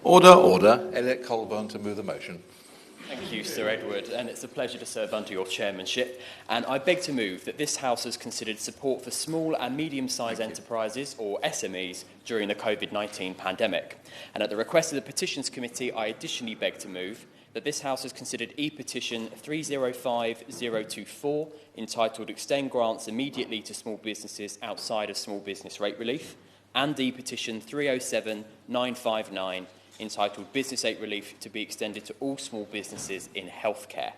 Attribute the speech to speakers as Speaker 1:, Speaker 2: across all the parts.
Speaker 1: Order, order. Elliot Colburn to move the motion.
Speaker 2: Thank you, Sir Edward, and it's a pleasure to serve under your chairmanship. And I beg to move that this House has considered support for small and medium-sized enterprises, or SMEs, during the COVID-19 pandemic. And at the request of the Petitions Committee, I additionally beg to move that this House has considered e-petition 305024, entitled Extend Grants Immediately to Small Businesses Outside of Small Business Rate Relief, and e-petition 307959, entitled Business Aid Relief to be extended to all small businesses in healthcare.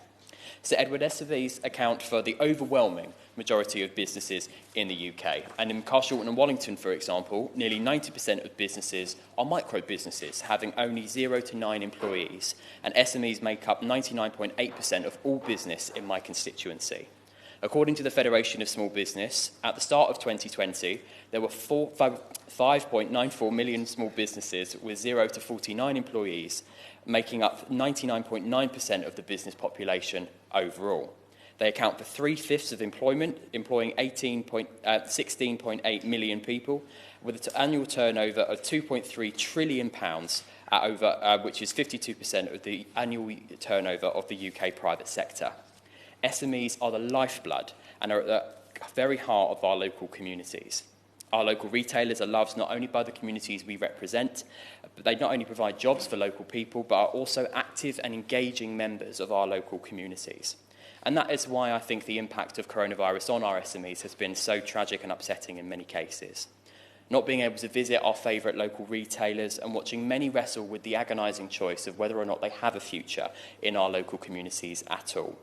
Speaker 2: Sir Edward, SMEs account for the overwhelming majority of businesses in the UK. And in Carshalton and Wallington, for example, nearly 90% of businesses are micro-businesses, having only 0 to 9 employees. And SMEs make up 99.8% of all business in my constituency. According to the Federation of Small Business, at the start of 2020, there were 5.94 million small businesses with 0 to 49 employees, making up 99.9% of the business population overall. They account for 3/5 of employment, employing 16.8 million people, with an annual turnover of £2.3 trillion, which is 52% of the annual turnover of the UK private sector. SMEs are the lifeblood and are at the very heart of our local communities. Our local retailers are loved not only by the communities we represent, but they not only provide jobs for local people, but are also active and engaging members of our local communities. And that is why I think the impact of coronavirus on our SMEs has been so tragic and upsetting in many cases. Not being able to visit our favourite local retailers and watching many wrestle with the agonising choice of whether or not they have a future in our local communities at all.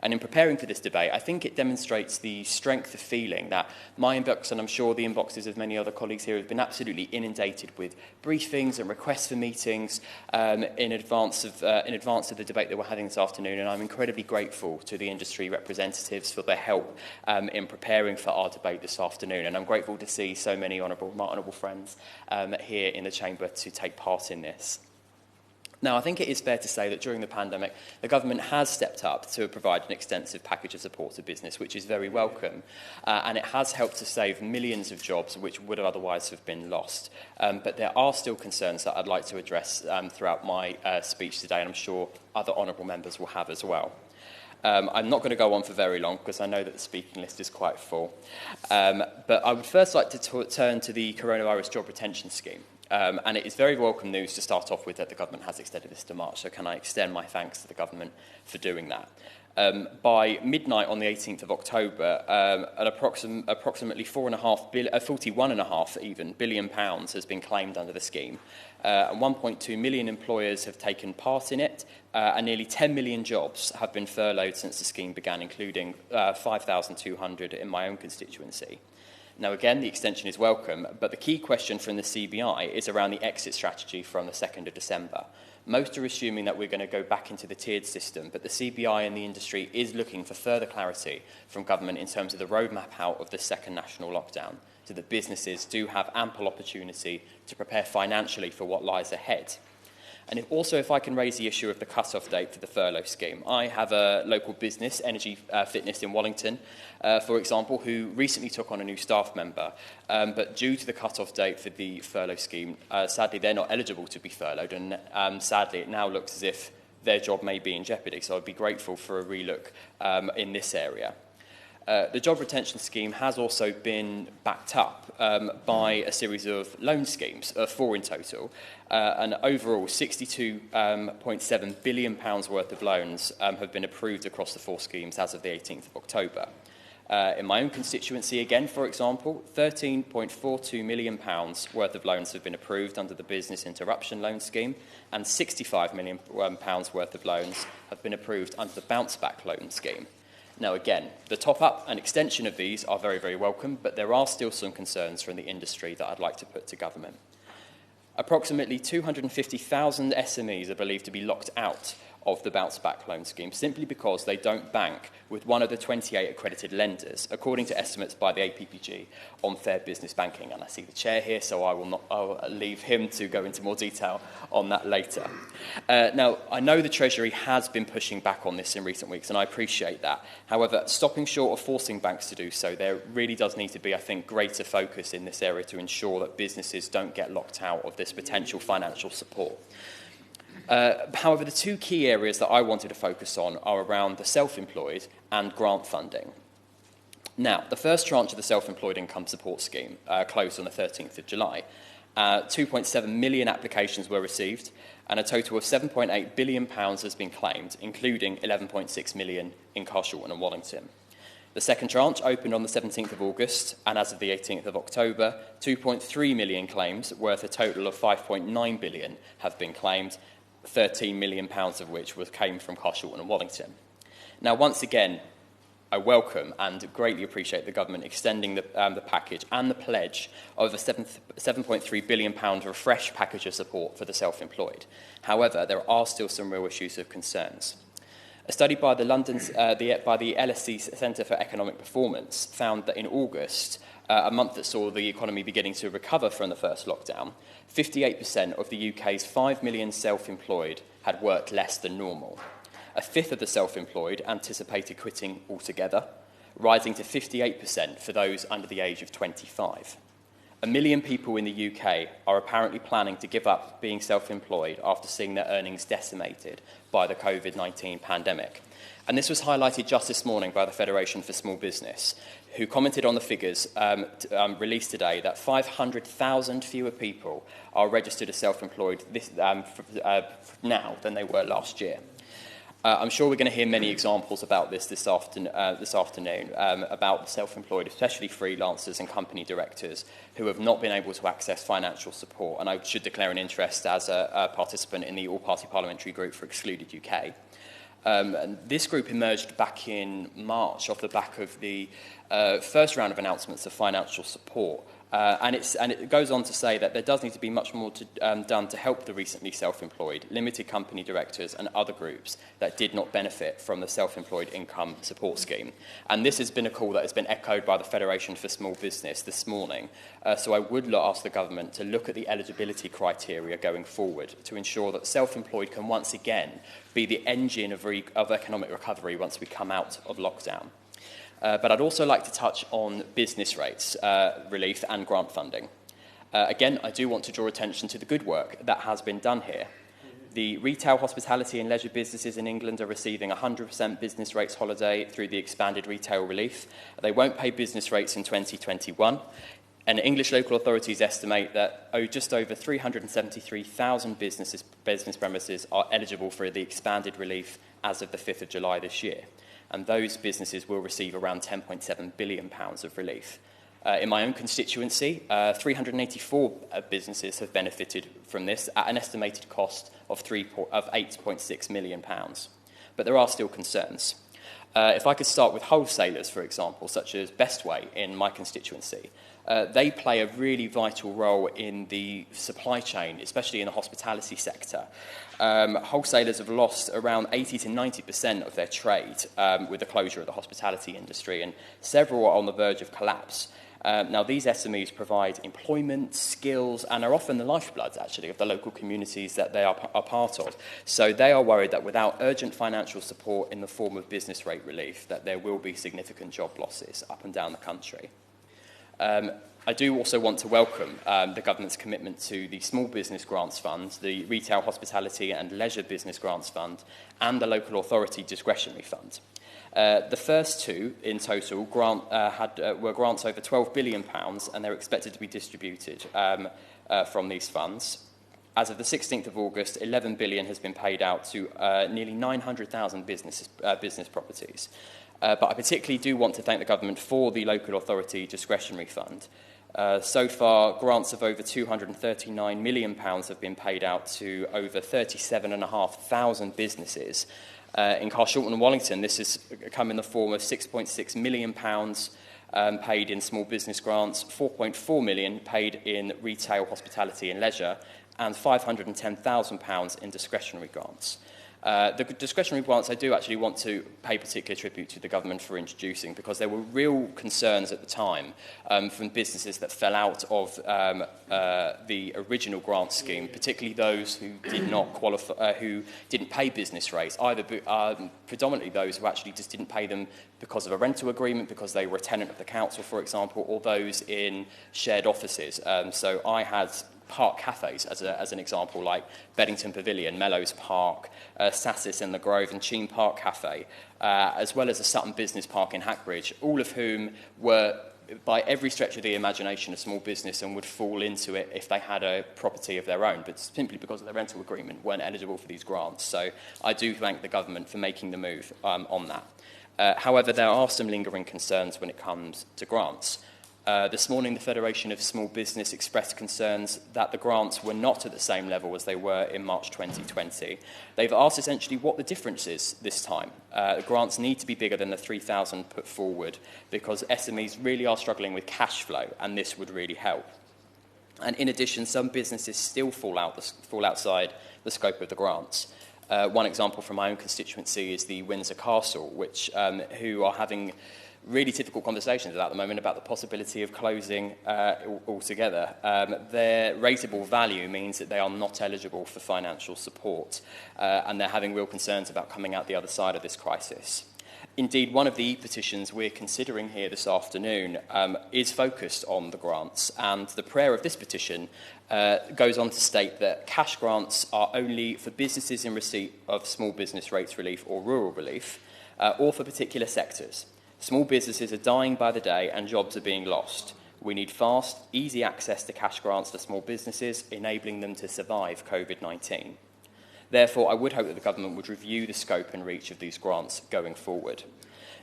Speaker 2: And in preparing for this debate, I think it demonstrates the strength of feeling that my inbox, and I'm sure the inboxes of many other colleagues here, have been absolutely inundated with briefings and requests for meetings in advance of the debate that we're having this afternoon. And I'm incredibly grateful to the industry representatives for their help in preparing for our debate this afternoon. And I'm grateful to see so many honourable friends here in the chamber to take part in this. Now, I think it is fair to say that during the pandemic, the government has stepped up to provide an extensive package of support to business, which is very welcome, and it has helped to save millions of jobs which would otherwise have been lost. But there are still concerns that I'd like to address throughout my speech today, and I'm sure other honourable members will have as well. I'm not going to go on for very long because I know that the speaking list is quite full. But I would first like to turn to the coronavirus job retention scheme. And it is very welcome news to start off with that the government has extended this to March, so can I extend my thanks to the government for doing that. By midnight on the 18th of October, an approximately £41.5 billion has been claimed under the scheme. And 1.2 million employers have taken part in it, and nearly 10 million jobs have been furloughed since the scheme began, including 5,200 in my own constituency. Now, again, the extension is welcome, but the key question from the CBI is around the exit strategy from the 2nd of December. Most are assuming that we're going to go back into the tiered system, but the CBI and the industry is looking for further clarity from government in terms of the roadmap out of the second national lockdown, so that businesses do have ample opportunity to prepare financially for what lies ahead. And if I can raise the issue of the cut-off date for the furlough scheme. I have a local business, Energy Fitness in Wallington, for example, who recently took on a new staff member. But due to the cut-off date for the furlough scheme, sadly, they're not eligible to be furloughed. And sadly, it now looks as if their job may be in jeopardy. So I'd be grateful for a relook in this area. The job retention scheme has also been backed up by a series of loan schemes, 4 in total, and overall £62.7 billion worth of loans have been approved across the 4 schemes as of the 18th of October. In my own constituency, again, for example, £13.42 million worth of loans have been approved under the business interruption loan scheme, and £65 million worth of loans have been approved under the bounce back loan scheme. Now, again, the top-up and extension of these are very, very welcome, but there are still some concerns from the industry that I'd like to put to government. Approximately 250,000 SMEs are believed to be locked out of the Bounce Back Loan Scheme, simply because they don't bank with one of the 28 accredited lenders, according to estimates by the APPG on fair business banking. And I see the chair here, so I'll leave him to go into more detail on that later. Now, I know the Treasury has been pushing back on this in recent weeks, and I appreciate that. However, stopping short of forcing banks to do so, there really does need to be, I think, greater focus in this area to ensure that businesses don't get locked out of this potential financial support. However, the two key areas that I wanted to focus on are around the self-employed and grant funding. Now, the first tranche of the Self-Employed Income Support Scheme closed on the 13th of July. 2.7 million applications were received, and a total of £7.8 billion has been claimed, including 11.6 million in Carshalton and Wallington. The second tranche opened on the 17th of August, and as of the 18th of October, 2.3 million claims, worth a total of £5.9 billion, have been claimed, £13 million of which came from Carshalton and Wallington. Now, once again, I welcome and greatly appreciate the government extending the package and the pledge of a £7.3 billion refresh package of support for the self-employed. However, there are still some real issues of concerns. A study by the LSE Centre for Economic Performance found that in August, a month that saw the economy beginning to recover from the first lockdown, 58% of the UK's 5 million self-employed had worked less than normal. A fifth of the self-employed anticipated quitting altogether, rising to 58% for those under the age of 25. 1 million people in the UK are apparently planning to give up being self-employed after seeing their earnings decimated by the COVID-19 pandemic. And this was highlighted just this morning by the Federation for Small Business, who commented on the figures released today that 500,000 fewer people are registered as self-employed now than they were last year. I'm sure we're going to hear many examples about this afternoon, about self-employed, especially freelancers and company directors who have not been able to access financial support. And I should declare an interest as a participant in the All-Party Parliamentary Group for Excluded UK. And this group emerged back in March off the back of the first round of announcements of financial support. And it goes on to say that there does need to be much more done to help the recently self-employed, limited company directors and other groups that did not benefit from the Self-Employed Income Support Scheme. And this has been a call that has been echoed by the Federation for Small Business this morning. So I would ask the government to look at the eligibility criteria going forward to ensure that self-employed can once again be the engine of economic recovery once we come out of lockdown. But I'd also like to touch on business rates relief and grant funding. Again, I do want to draw attention to the good work that has been done here. The retail, hospitality and leisure businesses in England are receiving 100% business rates holiday through the expanded retail relief. They won't pay business rates in 2021. And English local authorities estimate that just over 373,000 business premises are eligible for the expanded relief as of the 5th of July this year. And those businesses will receive around £10.7 billion of relief. In my own constituency, 384 businesses have benefited from this at an estimated cost of £8.6 million. But there are still concerns. If I could start with wholesalers, for example, such as Bestway in my constituency, they play a really vital role in the supply chain, especially in the hospitality sector. Wholesalers have lost around 80 to 90% of their trade with the closure of the hospitality industry, and several are on the verge of collapse. Now, these SMEs provide employment, skills, and are often the lifeblood, actually, of the local communities that they are part of. So they are worried that without urgent financial support in the form of business rate relief, that there will be significant job losses up and down the country. I do also want to welcome the government's commitment to the Small Business Grants Fund, the Retail, Hospitality and Leisure Business Grants Fund, and the Local Authority Discretionary Fund. The first two in total were grants over £12 billion, and they're expected to be distributed from these funds. As of the 16th of August, £11 billion has been paid out to nearly 900,000 business properties. But I particularly do want to thank the government for the Local Authority Discretionary Fund. So far, grants of over £239 million have been paid out to over 37,500 businesses. In Carshalton and Wallington, this has come in the form of £6.6 million paid in small business grants, £4.4 million paid in retail, hospitality and leisure, and £510,000 in discretionary grants. The discretionary grants I do actually want to pay particular tribute to the government for introducing, because there were real concerns at the time from businesses that fell out of the original grant scheme, particularly those who did not qualify, who didn't pay business rates, either predominantly those who actually just didn't pay them because of a rental agreement, because they were a tenant of the council, for example, or those in shared offices. So I had park cafes as an example, like Beddington Pavilion, Mellows Park, Sassis in the Grove and Cheam Park Cafe, as well as the Sutton Business Park in Hackbridge, all of whom were, by every stretch of the imagination, a small business and would fall into it if they had a property of their own, but simply because of their rental agreement weren't eligible for these grants. So I do thank the government for making the move on that. However, there are some lingering concerns when it comes to grants. This morning, the Federation of Small Business expressed concerns that the grants were not at the same level as they were in March 2020. They've asked essentially what the difference is this time. The grants need to be bigger than the 3,000 put forward, because SMEs really are struggling with cash flow, and this would really help. And in addition, some businesses still fall outside the scope of the grants. One example from my own constituency is the Windsor Castle, who are having really difficult conversations at the moment about the possibility of closing altogether. Their rateable value means that they are not eligible for financial support, and they're having real concerns about coming out the other side of this crisis. Indeed, one of the petitions we're considering here this afternoon is focused on the grants, and the prayer of this petition goes on to state that cash grants are only for businesses in receipt of small business rates relief or rural relief, or for particular sectors. Small businesses are dying by the day and jobs are being lost. We need fast, easy access to cash grants for small businesses, enabling them to survive COVID-19. Therefore, I would hope that the government would review the scope and reach of these grants going forward.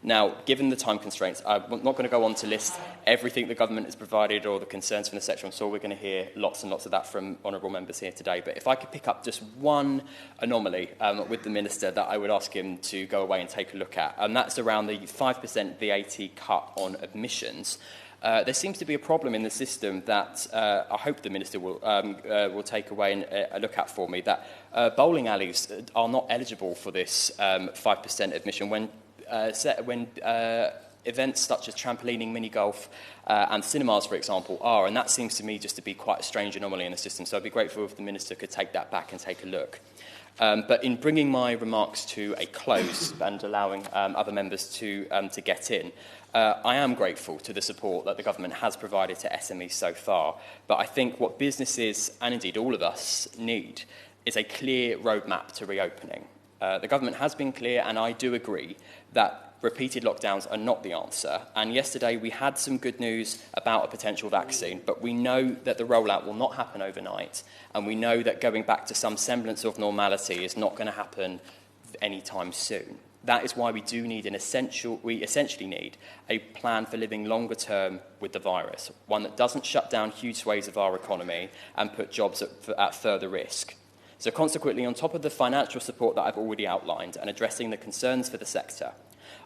Speaker 2: Now, given the time constraints, I'm not going to go on to list everything the government has provided or the concerns from the sector. I'm sure we're going to hear lots and lots of that from honourable members here today. But if I could pick up just one anomaly with the Minister that I would ask him to go away and take a look at, and that's around the 5% VAT cut on admissions. There seems to be a problem in the system that I hope the Minister will take away and look at for me, that bowling alleys are not eligible for this 5% admission when events such as trampolining, mini-golf and cinemas, for example, are. And that seems to me just to be quite a strange anomaly in the system. So I'd be grateful if the Minister could take that back and take a look. But in bringing my remarks to a close and allowing other members to get in, I am grateful to the support that the government has provided to SMEs so far. But I think what businesses, and indeed all of us, need is a clear roadmap to reopening. The government has been clear, and I do agree, that repeated lockdowns are not the answer. And yesterday we had some good news about a potential vaccine, but we know that the rollout will not happen overnight, and we know that going back to some semblance of normality is not going to happen anytime soon. That is why we essentially need a plan for living longer term with the virus, one that doesn't shut down huge swathes of our economy and put jobs at further risk. So consequently, on top of the financial support that I've already outlined and addressing the concerns for the sector,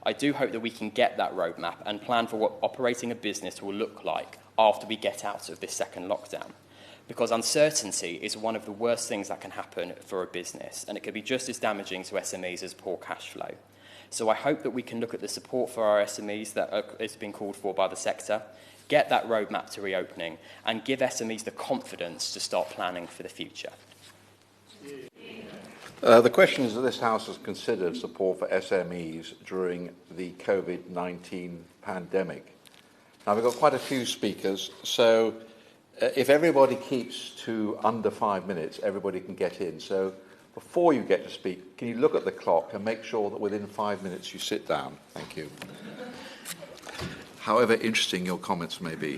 Speaker 2: I do hope that we can get that roadmap and plan for what operating a business will look like after we get out of this second lockdown. Because uncertainty is one of the worst things that can happen for a business, and it can be just as damaging to SMEs as poor cash flow. So I hope that we can look at the support for our SMEs that is being called for by the sector, get that roadmap to reopening, and give SMEs the confidence to start planning for the future.
Speaker 1: The question is that this House has considered support for SMEs during the COVID-19 pandemic. Now, we've got quite a few speakers, so if everybody keeps to under 5 minutes, everybody can get in. So before you get to speak, can you look at the clock and make sure that within 5 minutes you sit down? Thank you. However interesting your comments may be.